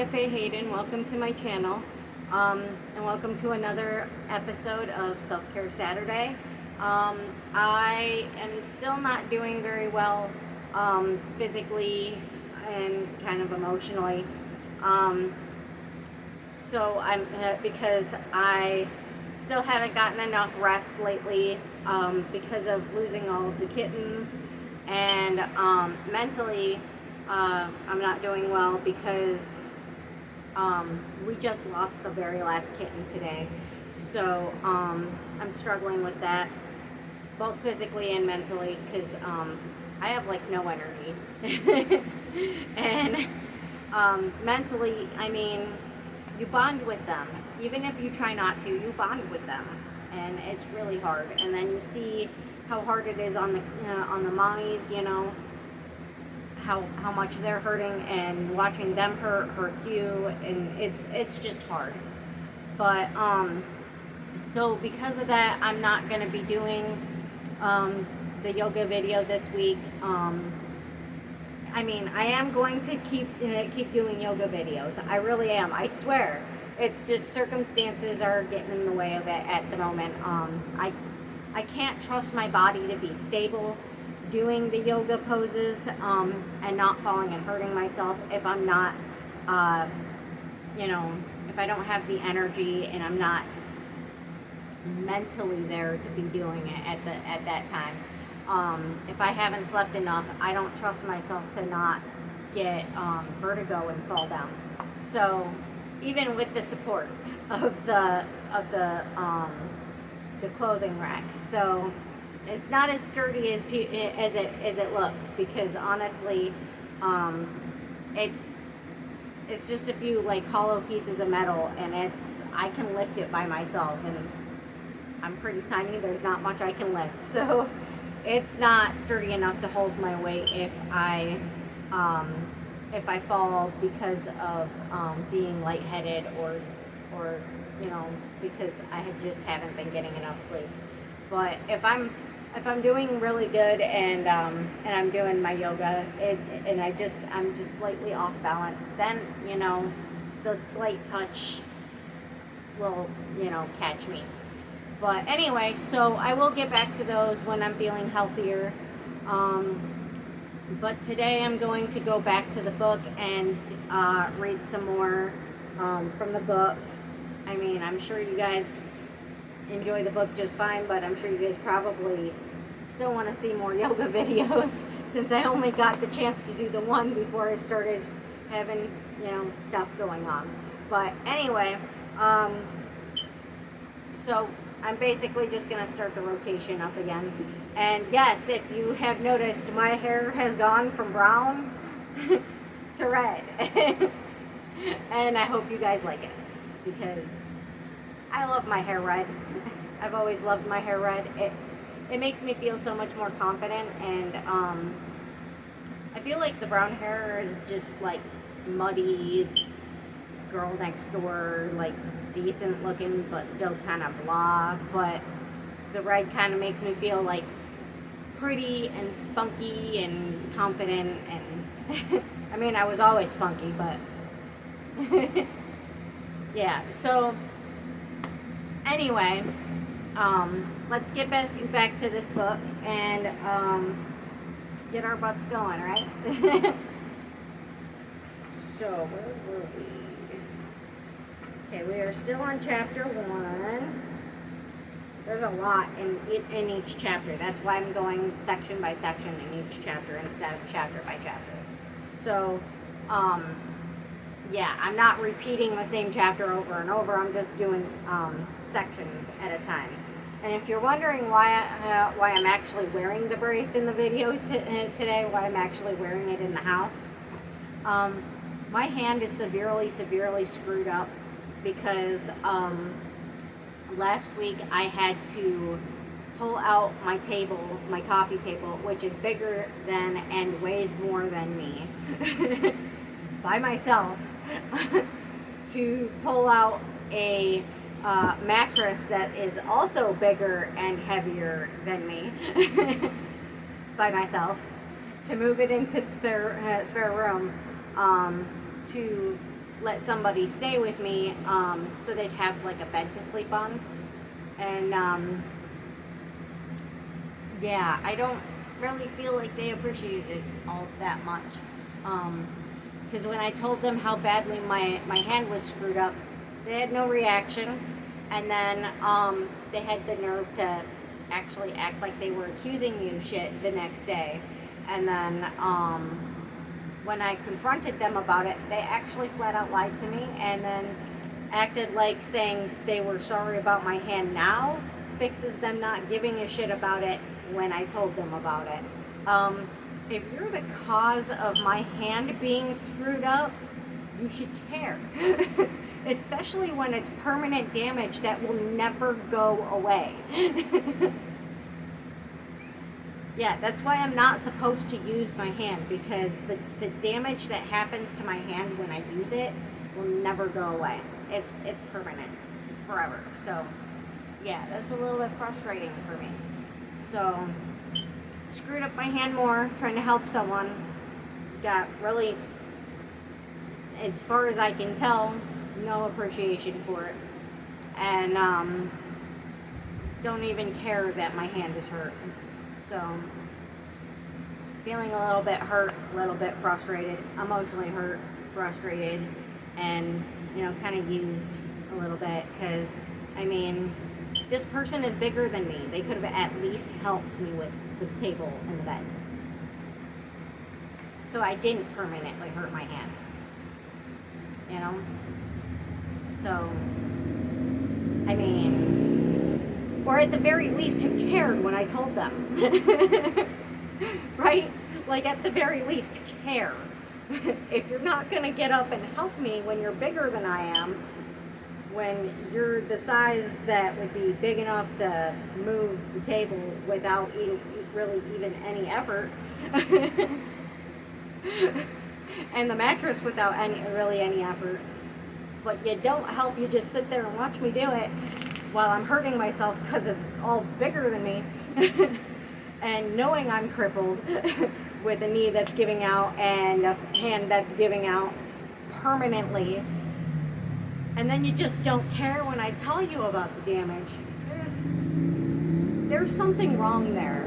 Cafe Hayden. Welcome to my channel, and welcome to another episode of Self-Care Saturday. I am still not doing very well physically and kind of emotionally. Because I still haven't gotten enough rest lately because of losing all of the kittens, and mentally I'm not doing well because we just lost the very last kitten today. So I'm struggling with that, both physically and mentally, because I have like no energy. And mentally, I mean, you bond with them. Even if you try not to, you bond with them. And it's really hard. And then you see how hard it is on the mommies, you know, how much they're hurting, and watching them hurts you, and it's just hard. But so because of that, I'm not going to be doing the yoga video this week. I mean, I am going to keep doing yoga videos. I really am. I swear. It's just circumstances are getting in the way of it at the moment. I can't trust my body to be stable doing the yoga poses and not falling and hurting myself if I'm not, if I don't have the energy and I'm not mentally there to be doing it at that time. If I haven't slept enough, I don't trust myself to not get vertigo and fall down. So even with the support of the clothing rack, so it's not as sturdy as it looks, because honestly, it's just a few like hollow pieces of metal, and I can lift it by myself, and I'm pretty tiny. There's not much I can lift, so it's not sturdy enough to hold my weight if I fall because of being lightheaded or because I haven't been getting enough sleep. But if I'm doing really good and I'm doing my yoga and I'm just slightly off balance, then the slight touch will catch me. But anyway, so I will get back to those when I'm feeling healthier. But today I'm going to go back to the book and read some more from the book. I mean, I'm sure you guys enjoy the book just fine, but I'm sure you guys probably still want to see more yoga videos since I only got the chance to do the one before I started having stuff going on. But anyway, so I'm basically just going to start the rotation up again. And yes, if you have noticed, my hair has gone from brown to red. And I hope you guys like it, because I love my hair red. I've always loved my hair red. It makes me feel so much more confident, and I feel like the brown hair is just like muddy, girl next door, like decent looking but still kind of blah. But the red kind of makes me feel like pretty and spunky and confident, and I mean, I was always spunky, but yeah. So anyway, let's get back to this book and get our butts going, right? So where were we? Okay, we are still on chapter 1. There's a lot in each chapter. That's why I'm going section by section in each chapter instead of chapter by chapter. So, yeah, I'm not repeating the same chapter over and over. I'm just doing sections at a time. And if you're wondering why I'm actually wearing the brace in the video today, why I'm actually wearing it in the house, my hand is severely screwed up because last week I had to pull out my table, my coffee table, which is bigger than and weighs more than me, by myself, to pull out a mattress that is also bigger and heavier than me by myself, to move it into the spare room, to let somebody stay with me, so they'd have like a bed to sleep on. And yeah, I don't really feel like they appreciated it all that much. Because when I told them how badly my hand was screwed up, they had no reaction. And then they had the nerve to actually act like they were accusing me of shit the next day. And then when I confronted them about it, they actually flat out lied to me and then acted like saying they were sorry about my hand now fixes them not giving a shit about it when I told them about it. If you're the cause of my hand being screwed up, you should care. Especially when it's permanent damage that will never go away. Yeah, that's why I'm not supposed to use my hand, because the damage that happens to my hand when I use it will never go away. It's permanent. It's forever. So, yeah, that's a little bit frustrating for me. So, screwed up my hand more, trying to help someone. Got really, as far as I can tell, no appreciation for it. And don't even care that my hand is hurt. So, feeling a little bit hurt, a little bit frustrated, emotionally hurt, frustrated, and, kind of used a little bit, because, I mean, this person is bigger than me. They could have at least helped me with the table and the bed. So I didn't permanently hurt my hand. So, I mean, or at the very least have cared when I told them. Right? Like, at the very least, care. If you're not going to get up and help me when you're bigger than I am, when you're the size that would be big enough to move the table without really even any effort, and the mattress without any effort, but you don't help, you just sit there and watch me do it while I'm hurting myself because it's all bigger than me, and knowing I'm crippled with a knee that's giving out and a hand that's giving out permanently, and then you just don't care when I tell you about the damage. There's something wrong there.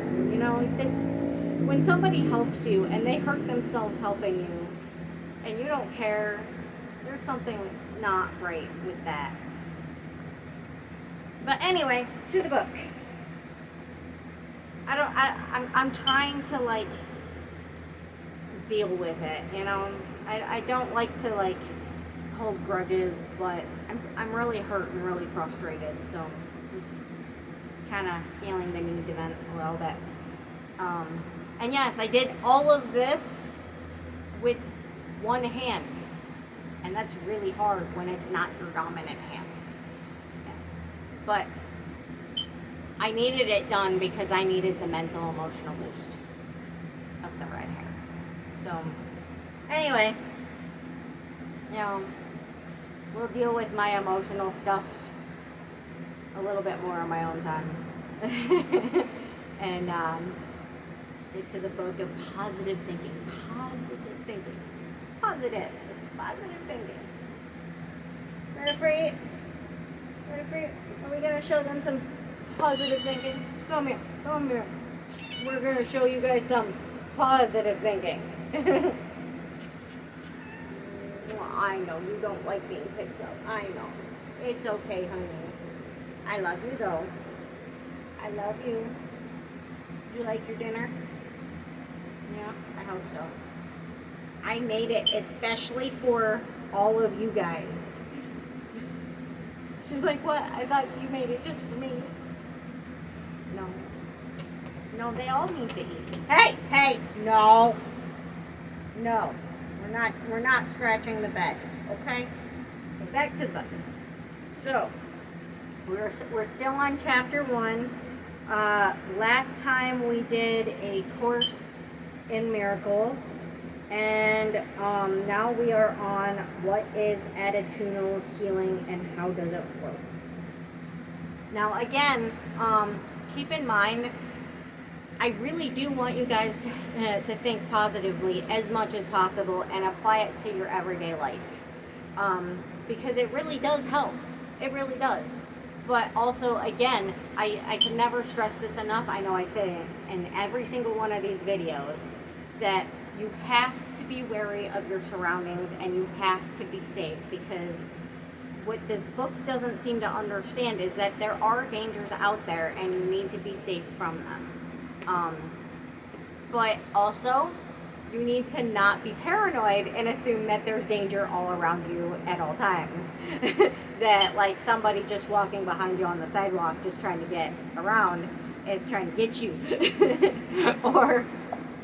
When somebody helps you and they hurt themselves helping you and you don't care, there's something not right with that. But anyway, to the book. I'm trying to deal with it, I don't like to hold grudges, but I'm really hurt and really frustrated, so just kind of feeling the need to vent a little bit. And yes, I did all of this with one hand, and that's really hard when it's not your dominant hand. Yeah. But I needed it done because I needed the mental emotional boost of the red hair. So anyway, we'll deal with my emotional stuff a little bit more on my own time. And get to the book of positive thinking. Positive thinking. Positive thinking. Ready for it? Are we going to show them some positive thinking? Come here. We're going to show you guys some positive thinking. I know you don't like being picked up. I know. It's okay, honey. I love you, though. I love you. You like your dinner? Yeah, I hope so. I made it especially for all of you guys. She's like, what? I thought you made it just for me. No, they all need to eat. Hey, no. We're not scratching the bed, okay? Get back to the book. So, we're still on chapter 1. Last time we did a course in miracles, and now we are on what is attitudinal healing and how does it work. Now again, keep in mind, I really do want you guys to think positively as much as possible and apply it to your everyday life. because it really does help. It really does. But also, again, I can never stress this enough. I know I say it in every single one of these videos, that you have to be wary of your surroundings and you have to be safe, because what this book doesn't seem to understand is that there are dangers out there and you need to be safe from them. But also, you need to not be paranoid and assume that there's danger all around you at all times. That, like, somebody just walking behind you on the sidewalk just trying to get around is trying to get you. Or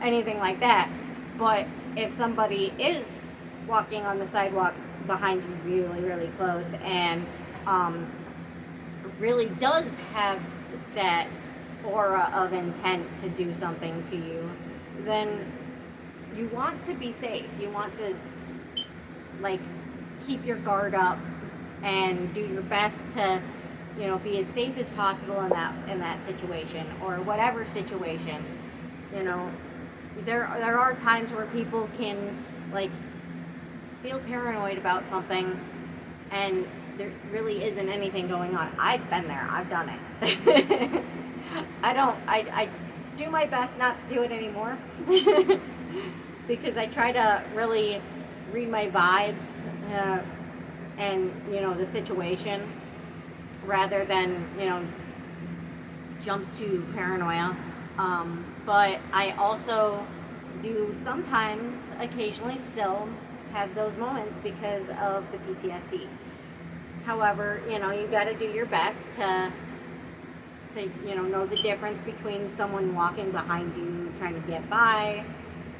anything like that. But if somebody is walking on the sidewalk behind you really, really close and really does have that aura of intent to do something to you, then you want to be safe. You want to, like, keep your guard up and do your best to, you know, be as safe as possible in that situation, or whatever situation. You know, there are times where people can, like, feel paranoid about something and there really isn't anything going on. I've been there. I've done it. I do my best not to do it anymore. Because I try to really read my vibes and, you know, the situation, rather than, you know, jump to paranoia. But I also do sometimes, occasionally still, have those moments because of the PTSD. However, you know, you got to do your best to you know the difference between someone walking behind you trying to get by,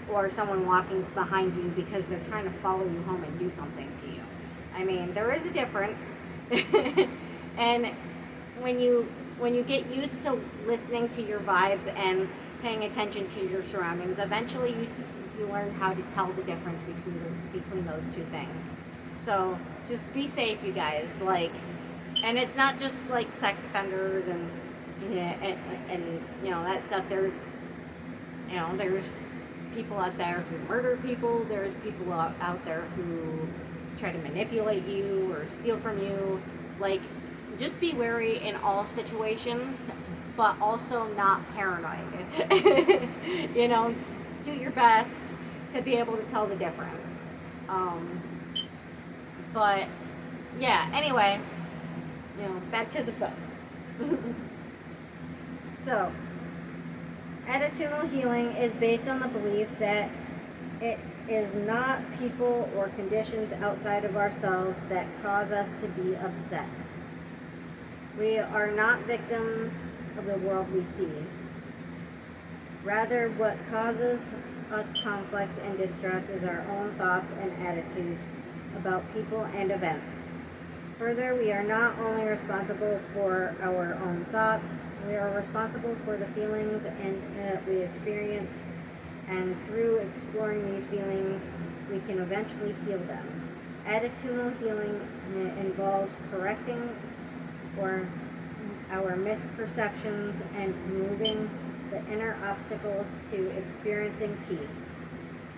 or someone walking behind you because they're trying to follow you home and do something to you. I mean, there is a difference. And when you get used to listening to your vibes and paying attention to your surroundings, eventually you learn how to tell the difference between those two things. So just be safe, you guys. Like, and it's not just like sex offenders and you know that stuff. There's people out there who murder people. There's people out there who try to manipulate you or steal from you. Like, just be wary in all situations, but also not paranoid. You know, do your best to be able to tell the difference. But yeah, anyway, you know, back to the book. So, attitudinal healing is based on the belief that it is not people or conditions outside of ourselves that cause us to be upset. We are not victims of the world we see. Rather, what causes us conflict and distress is our own thoughts and attitudes about people and events. Further, we are not only responsible for our own thoughts, we are responsible for the feelings we experience, and through exploring these feelings, we can eventually heal them. Attitudinal healing involves correcting our misperceptions and removing the inner obstacles to experiencing peace.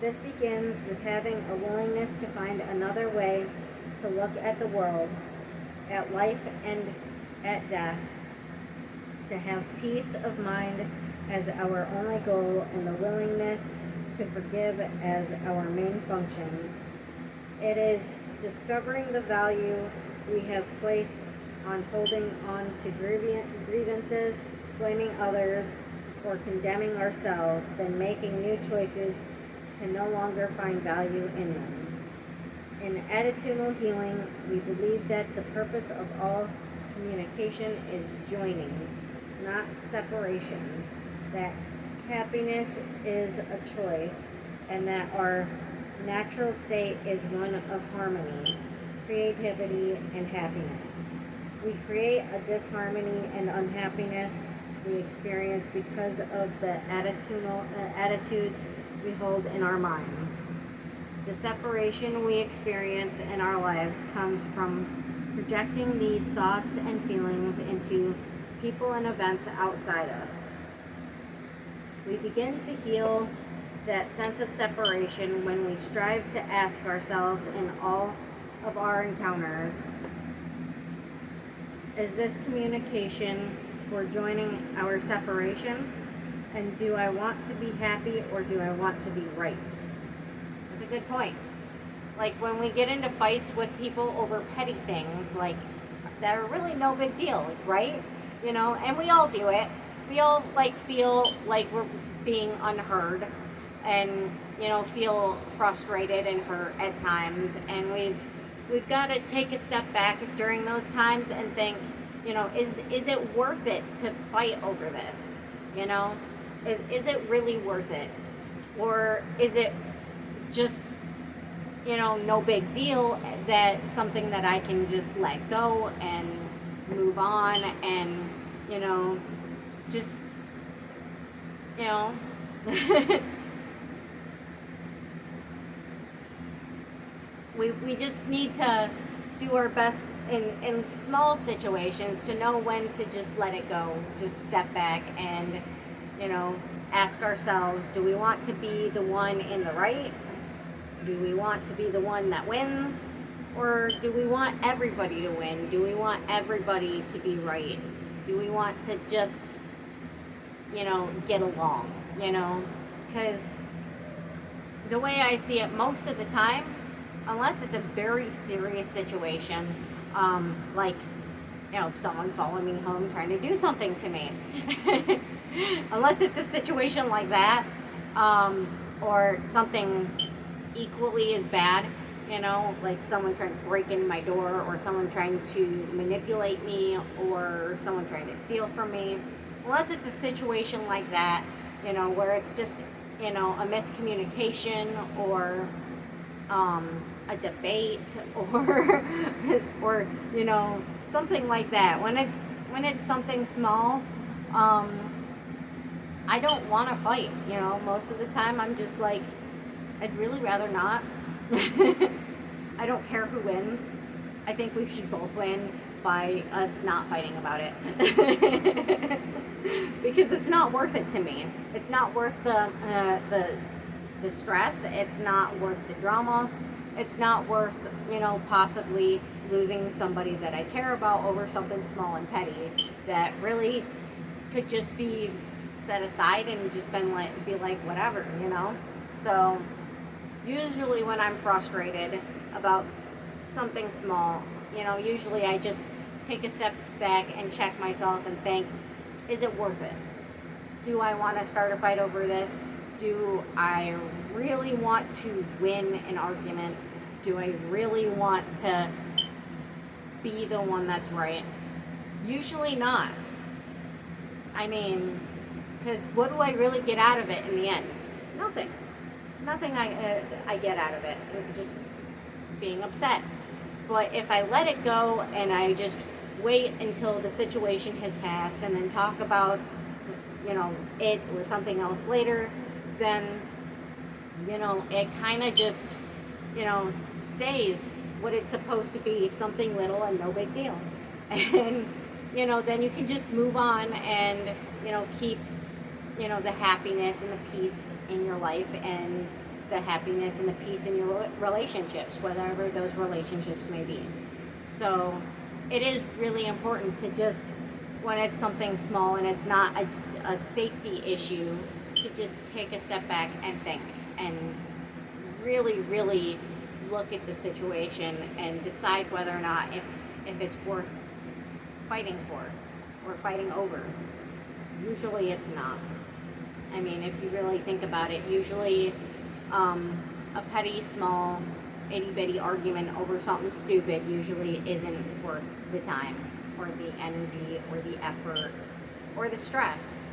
This begins with having a willingness to find another way to look at the world, at life, and at death, to have peace of mind as our only goal, and the willingness to forgive as our main function. It is discovering the value we have placed on holding on to grievances, blaming others, or condemning ourselves, then making new choices to no longer find value in them. In attitudinal healing, we believe that the purpose of all communication is joining, not separation, that happiness is a choice, and that our natural state is one of harmony, creativity, and happiness. We create a disharmony and unhappiness we experience because of the attitudes we hold in our minds. The separation we experience in our lives comes from projecting these thoughts and feelings into people and events outside us. We begin to heal that sense of separation when we strive to ask ourselves in all of our encounters, is this communication for joining our separation? And do I want to be happy or do I want to be right? That's a good point. Like when we get into fights with people over petty things, like that are really no big deal, right? You know, and we all do it. We all like feel like we're being unheard and, you know, feel frustrated and hurt at times, and we've got to take a step back during those times and think, you know, is it worth it to fight over this? You know, is it really worth it? Or is it just, you know, no big deal, that something that I can just let go and move on and, you know, just, you know, we just need to do our best in small situations to know when to just let it go, just step back and, you know, ask ourselves, do we want to be the one in the right? Do we want to be the one that wins? Or do we want everybody to win? Do we want everybody to be right? Do we want to just, you know, get along, you know? Because the way I see it most of the time, unless it's a very serious situation, like, you know, someone following me home trying to do something to me. Unless it's a situation like that, or something equally as bad, you know, like someone trying to break in my door, or someone trying to manipulate me, or someone trying to steal from me. Unless it's a situation like that, you know, where it's just, you know, a miscommunication, or a debate, or you know, something like that. When it's something small, I don't want to fight. You know, most of the time I'm just like, I'd really rather not. I don't care who wins. I think we should both win by us not fighting about it. Because it's not worth it to me. It's not worth the stress. It's not worth the drama. It's not worth, you know, possibly losing somebody that I care about over something small and petty that really could just be set aside and just be like whatever, you know. So usually when I'm frustrated about something small, you know, usually I just take a step back and check myself and think, is it worth it? Do I want to start a fight over this? Do I really want to win an argument? Do I really want to be the one that's right? Usually not. I mean, because what do I really get out of it in the end? Nothing. Nothing I get out of it. Just being upset. But if I let it go and I just wait until the situation has passed and then talk about, you know, it or something else later, then, you know, it kind of just, you know, stays what it's supposed to be, something little and no big deal. And, you know, then you can just move on and, you know, keep, you know, the happiness and the peace in your life and the happiness and the peace in your relationships, whatever those relationships may be. So it is really important to just, when it's something small and it's not a safety issue, to just take a step back and think and really, really look at the situation and decide whether or not if it's worth fighting for or fighting over. Usually it's not. I mean, if you really think about it, usually a petty, small, itty-bitty argument over something stupid usually isn't worth the time or the energy or the effort or the stress.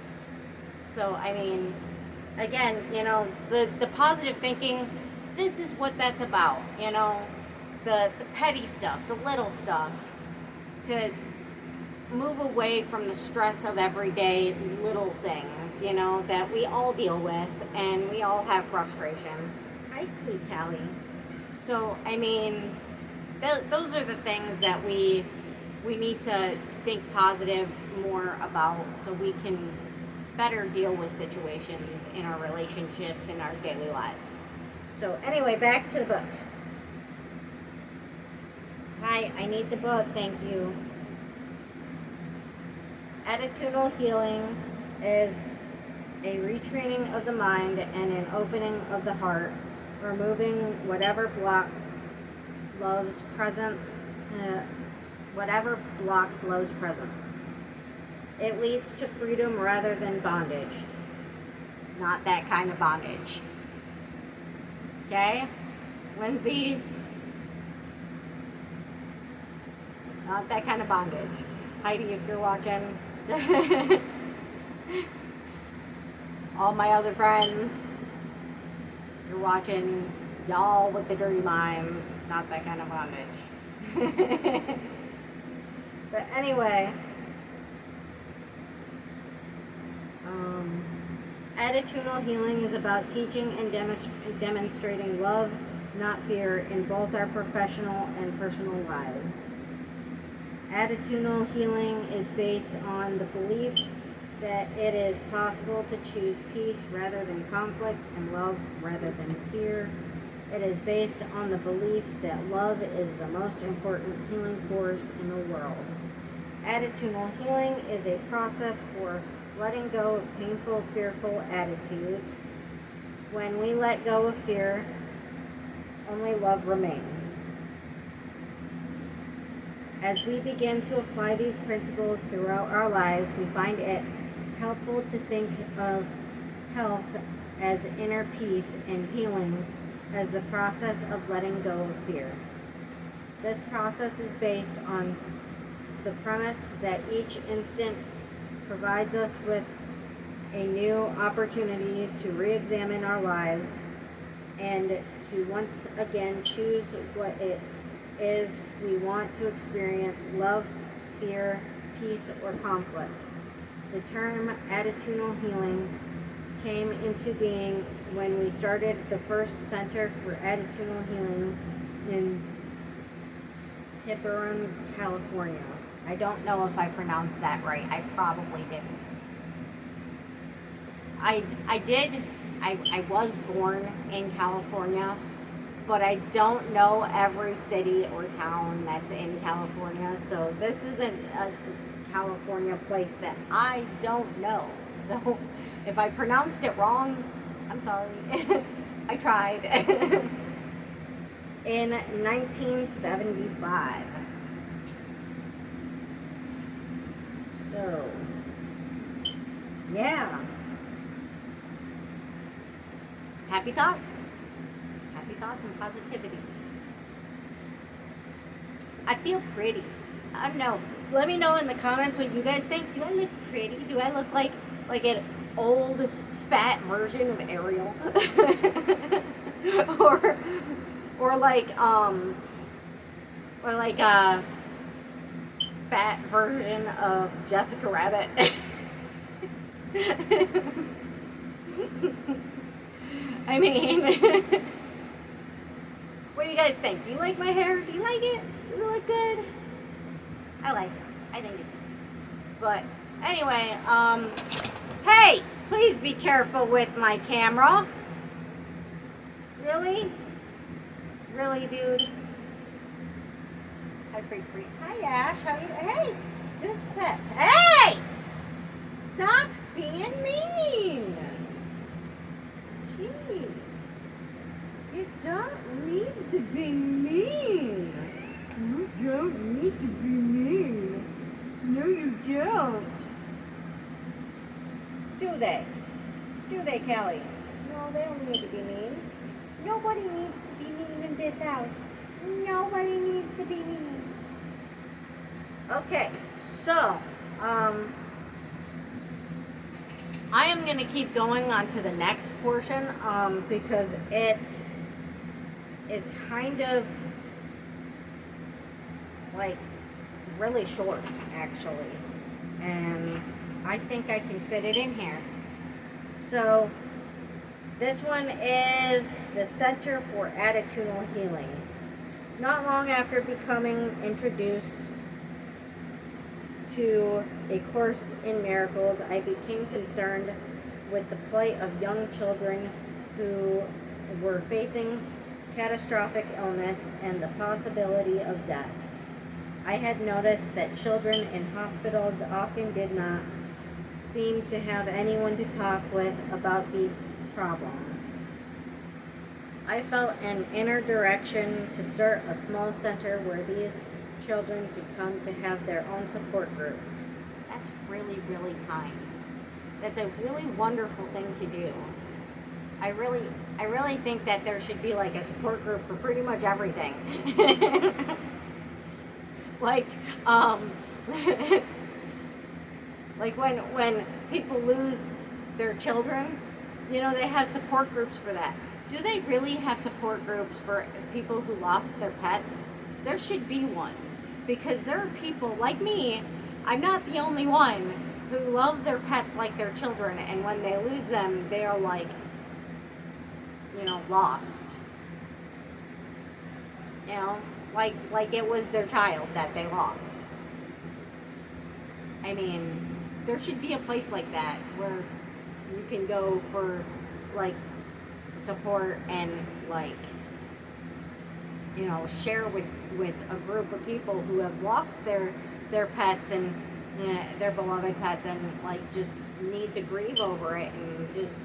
So, I mean, again, you know, the positive thinking, this is what that's about, you know, the petty stuff, the little stuff, to move away from the stress of everyday little things, you know, that we all deal with and we all have frustration. Hi, sweet Callie. So, I mean, those are the things that we need to think positive more about so we can better deal with situations in our relationships, in our daily lives. So anyway, back to the book. Hi, I need the book, thank you. Attitudinal healing is a retraining of the mind and an opening of the heart, removing whatever blocks love's presence, whatever blocks love's presence. It leads to freedom rather than bondage. Not that kind of bondage. Okay? Lindsay? Not that kind of bondage. Heidi, if you're watching. All my other friends, you're watching, y'all with the dirty minds. Not that kind of bondage. But anyway, attitudinal healing is about teaching and demonstrating love, not fear, in both our professional and personal lives. Attitudinal healing is based on the belief that it is possible to choose peace rather than conflict and love rather than fear. It is based on the belief that love is the most important healing force in the world. Attitudinal healing is a process for letting go of painful, fearful attitudes. When we let go of fear, only love remains. As we begin to apply these principles throughout our lives, we find it helpful to think of health as inner peace and healing as the process of letting go of fear. This process is based on the premise that each instant provides us with a new opportunity to re-examine our lives and to once again choose what it is we want to experience: love, fear, peace, or conflict. The term attitudinal healing came into being when we started the first Center for Attitudinal Healing in Tiburon, California. I don't know if I pronounced that right. I probably didn't. I was born in California, but I don't know every city or town that's in California. So this isn't a California place that I don't know. So if I pronounced it wrong, I'm sorry. I tried. In 1975. So, yeah. Happy thoughts. Happy thoughts and positivity. I feel pretty. I don't know. Let me know in the comments what you guys think. Do I look pretty? Do I look like an old, fat version of Ariel? or like a fat version of Jessica Rabbit. I mean, what do you guys think? Do you like my hair? Do you like it? Does it look good? I like it. I think it's good. But anyway, hey, please be careful with my camera. Really? Really, dude? Hi, Freak. Hi, Ash. How you? Hey, just pets. Hey! Stop being mean. Jeez. You don't need to be mean. You don't need to be mean. No, you don't. Do they? Do they, Kelly? No, they don't need to be mean. Nobody needs to be mean in this house. Nobody needs to be mean. Okay, so, I am going to keep going on to the next portion, because it is kind of, like, really short, actually. And I think I can fit it in here. So, this one is the Center for Attitudinal Healing. Not long after becoming introduced to A Course in Miracles, I became concerned with the plight of young children who were facing catastrophic illness and the possibility of death. I had noticed that children in hospitals often did not seem to have anyone to talk with about these problems. I felt an inner direction to start a small center where these children could come to have their own support group. That's really, really kind. That's a really wonderful thing to do. I really think that there should be like a support group for pretty much everything. like, like when people lose their children, they have support groups for that. Do they really have support groups for people who lost their pets? There should be one, because there are people like me. I'm not the only one who love their pets like their children, and when they lose them, they are like, lost. Like it was their child that they lost. I mean, there should be a place like that where you can go for like support and like share with a group of people who have lost their pets and their beloved pets, and like just need to grieve over it and just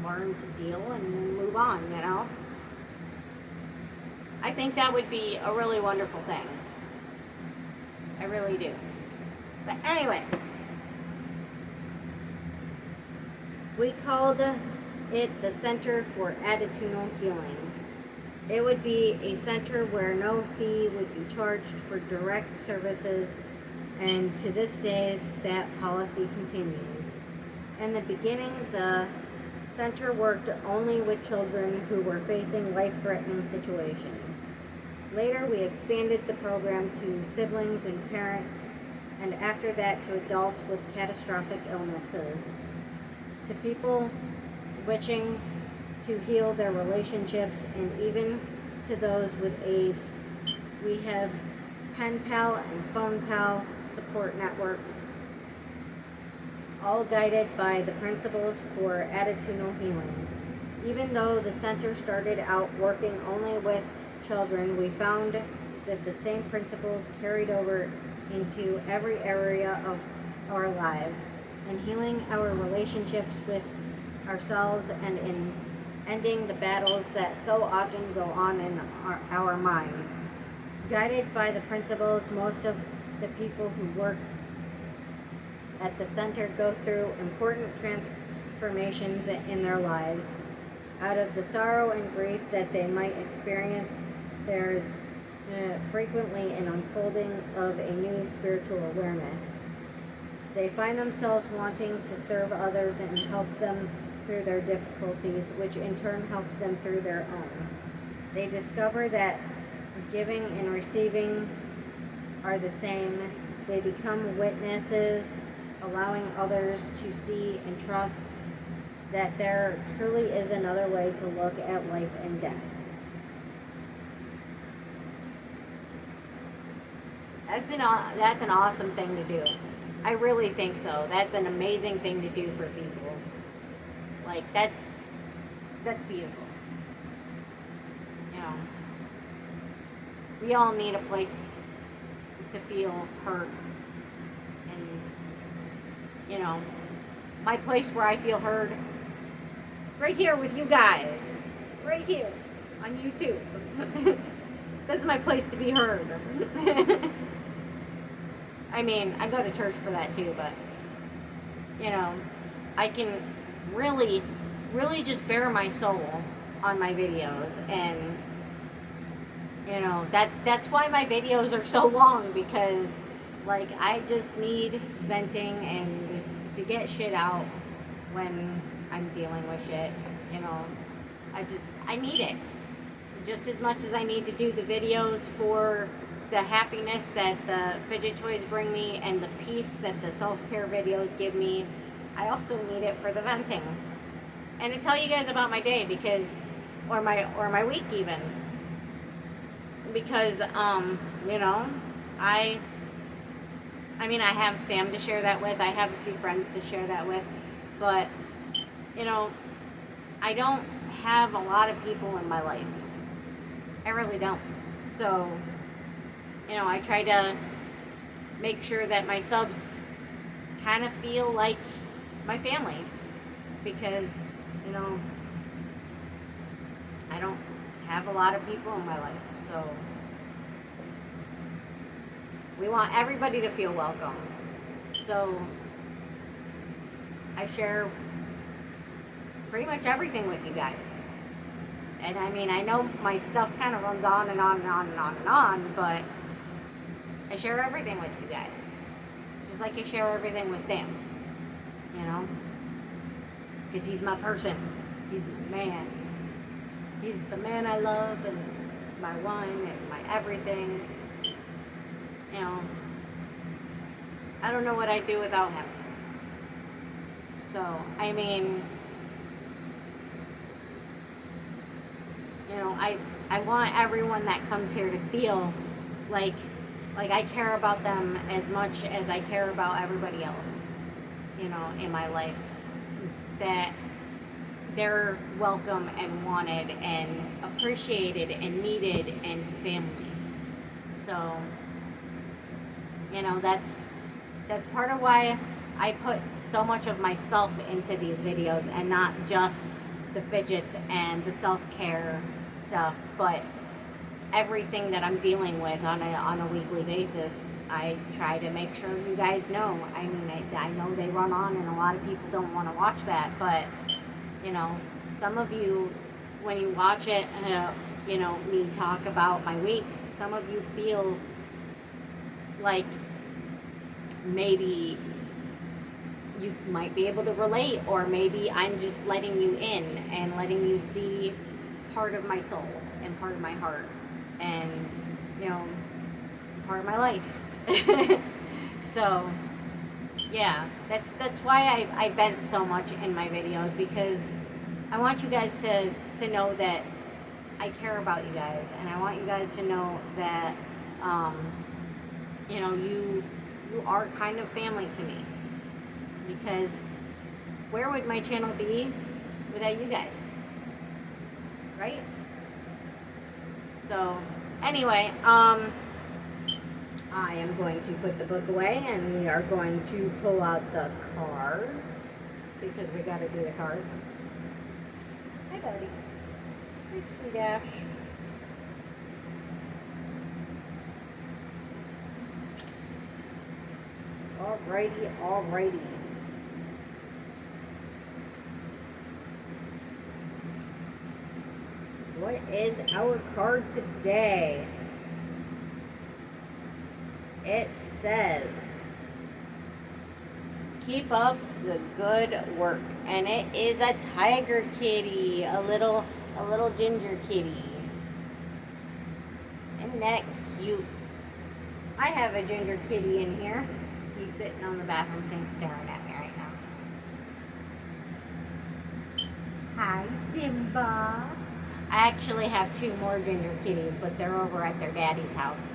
learn to deal and move on. I think that would be a really wonderful thing. I really do. But anyway, we called it the Center for Attitudinal Healing. It would be a center where no fee would be charged for direct services, and to this day that policy continues. In the beginning, the center worked only with children who were facing life-threatening situations. Later, we expanded the program to siblings and parents, and after that to adults with catastrophic illnesses, to people wishing to heal their relationships, and even to those with AIDS. We have pen pal and phone pal support networks, all guided by the principles for attitudinal healing. Even though the center started out working only with children, we found that the same principles carried over into every area of our lives, in healing our relationships with ourselves and in ending the battles that so often go on in our minds. Guided by the principles, most of the people who work at the center go through important transformations in their lives. Out of the sorrow and grief that they might experience, there's frequently an unfolding of a new spiritual awareness. They find themselves wanting to serve others and help them through their difficulties, which in turn helps them through their own. They discover that giving and receiving are the same. They become witnesses, allowing others to see and trust that there truly is another way to look at life and death. That's an awesome thing to do. I really think so. That's an amazing thing to do for people. Like, that's beautiful. We all need a place to feel heard. And, my place where I feel heard, right here with you guys. Right here on YouTube. That's my place to be heard. I mean, I go to church for that too, but, I can really, really just bare my soul on my videos, and that's why my videos are so long, because like I just need venting and to get shit out when I'm dealing with shit. I need it just as much as I need to do the videos for the happiness that the fidget toys bring me and the peace that the self-care videos give me. I also need it for the venting and to tell you guys about my day, because or my week even, because I have Sam to share that with. I have a few friends to share that with, but I don't have a lot of people in my life. I really don't. So I try to make sure that my subs kind of feel like my family, because, I don't have a lot of people in my life, so we want everybody to feel welcome. So I share pretty much everything with you guys. And I mean, I know my stuff kind of runs on and on and on and on and on, but I share everything with you guys. Just like I share everything with Sam, because he's my person. He's my man. He's the man I love, and my one, and my everything. I don't know what I'd do without him. So, I mean, I want everyone that comes here to feel like I care about them as much as I care about everybody else, in my life. That they're welcome and wanted and appreciated and needed and family. So, that's part of why I put so much of myself into these videos, and not just the fidgets and the self-care stuff, but everything that I'm dealing with on a weekly basis. I try to make sure you guys know. I mean, I know they run on, and a lot of people don't want to watch that, but some of you, when you watch it, me talk about my week, some of you feel like maybe you might be able to relate, or maybe I'm just letting you in and letting you see part of my soul and part of my heart and, part of my life. So, yeah, that's why I vent so much in my videos, because I want you guys to know that I care about you guys, and I want you guys to know that, you are kind of family to me, because where would my channel be without you guys, right? So, anyway, I am going to put the book away, and we are going to pull out the cards, because we got to do the cards. Hi, buddy. Hey, Sweet Ash. Alrighty. What is our card today? It says, keep up the good work. And it is a tiger kitty, a little ginger kitty. And next, I have a ginger kitty in here. He's sitting on the bathroom sink staring at me right now. Hi, Simba. I actually have 2 more ginger kitties, but they're over at their daddy's house.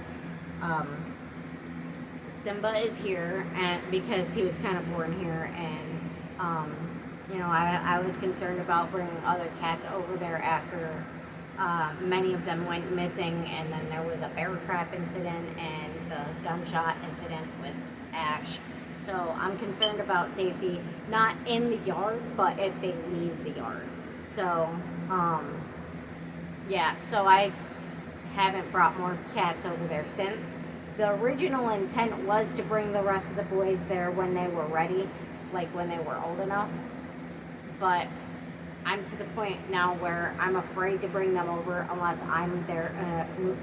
Simba is here because he was kind of born here, and I was concerned about bringing other cats over there after many of them went missing, and then there was a bear trap incident and the gunshot incident with Ash. So I'm concerned about safety, not in the yard, but if they leave the yard. So, so I haven't brought more cats over there since. The original intent was to bring the rest of the boys there when they were ready, like when they were old enough. But I'm to the point now where I'm afraid to bring them over unless I'm there,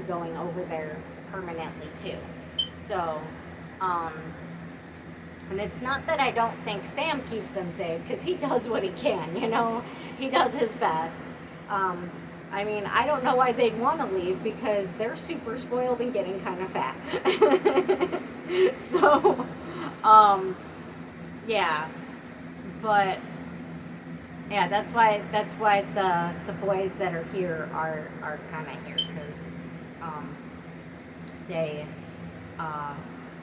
going over there permanently too. So, and it's not that I don't think Sam keeps them safe, because he does what he can, he does his best. I mean, I don't know why they'd want to leave, because they're super spoiled and getting kind of fat. So, but yeah, that's why the boys that are here are kind of here, because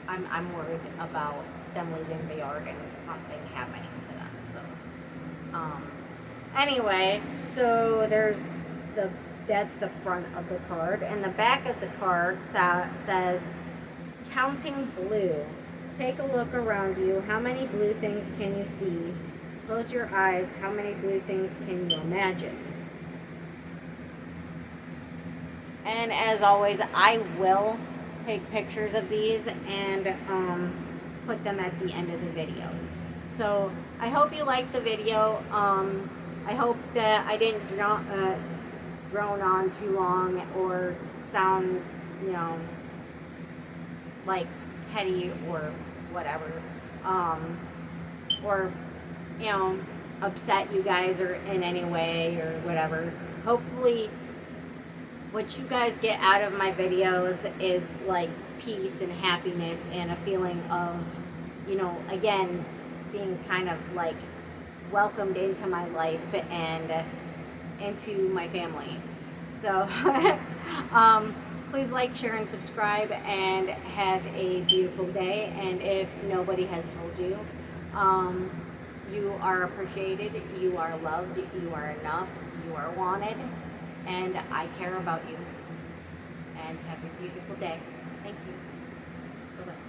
I'm worried about them leaving the yard and something happening to them. So anyway, so there's the that's the front of the card. And the back of the card says, counting blue. Take a look around you. How many blue things can you see? Close your eyes. How many blue things can you imagine? And as always, I will take pictures of these and put them at the end of the video. So I hope you liked the video. I hope that I didn't drone on too long or sound, like petty or whatever, or upset you guys or in any way or whatever. Hopefully what you guys get out of my videos is like peace and happiness and a feeling of, again, being kind of like welcomed into my life and into my family. So please like, share, and subscribe, and have a beautiful day. And if nobody has told you, you are appreciated, you are loved, you are enough, you are wanted, and I care about you. And have a beautiful day. Thank you. Bye-bye.